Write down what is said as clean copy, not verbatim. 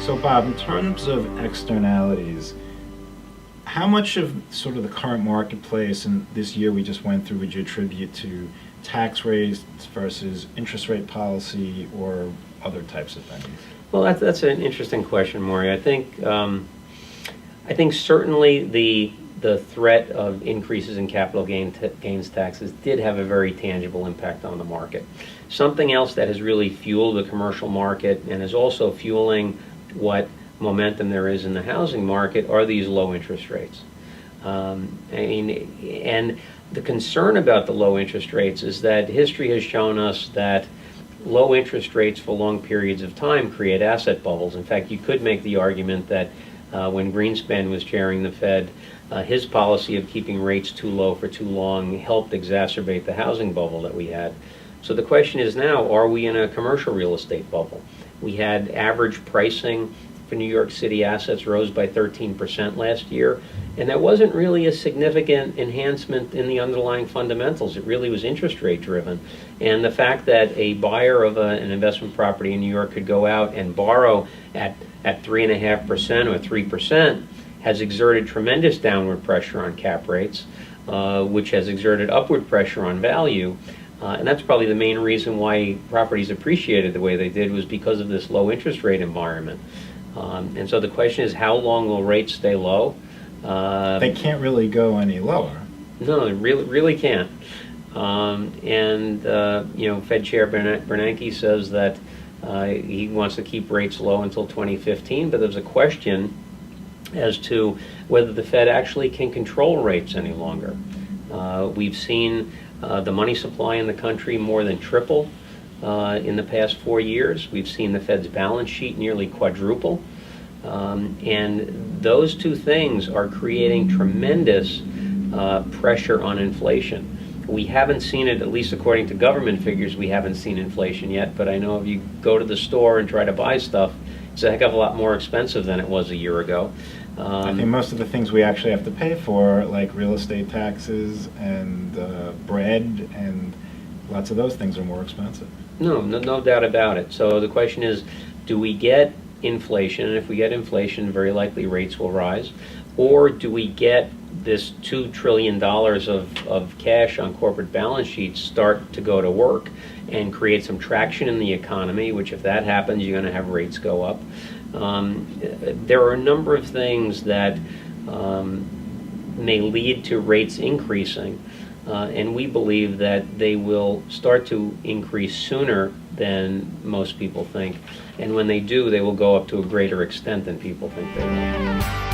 So Bob, in terms of externalities, how much of sort of the current marketplace and this year we just went through would you attribute to tax rates versus interest rate policy or other types of things? Well, that's an interesting question, Maury. I think certainly the threat of increases in capital gains taxes did have a very tangible impact on the market. Something else that has really fueled the commercial market and is also fueling what momentum there is in the housing market are these low interest rates. And the concern about the low interest rates is that history has shown us that low interest rates for long periods of time create asset bubbles. In fact, you could make the argument that when Greenspan was chairing the Fed, his policy of keeping rates too low for too long helped exacerbate the housing bubble that we had. So the question is now, are we in a commercial real estate bubble? We had average pricing for New York City assets rose by 13% last year, and that wasn't really a significant enhancement in the underlying fundamentals. It really was interest rate driven. And the fact that a buyer of an investment property in New York could go out and borrow at 3.5% or 3% has exerted tremendous downward pressure on cap rates, which has exerted upward pressure on value. And that's probably the main reason why properties appreciated the way they did, was because of this low interest rate environment. And so the question is, how long will rates stay low? They can't really go any lower. No, they really can't. Fed Chair Bernanke says that he wants to keep rates low until 2015, but there's a question as to whether the Fed actually can control rates any longer. We've seen the money supply in the country more than triple in the past 4 years. We've seen the Fed's balance sheet nearly quadruple. And those two things are creating tremendous pressure on inflation. We haven't seen it, at least according to government figures, we haven't seen inflation yet, but I know if you go to the store and try to buy stuff, it's a heck of a lot more expensive than it was a year ago. I think most of the things we actually have to pay for, like real estate taxes and bread and lots of those things, are more expensive. No doubt about it. So the question is, do we get inflation? And if we get inflation, very likely rates will rise. Or do we get this $2 trillion of cash on corporate balance sheets start to go to work and create some traction in the economy, which if that happens, you're going to have rates go up. There are a number of things that may lead to rates increasing, and we believe that they will start to increase sooner than most people think. And when they do, they will go up to a greater extent than people think they will.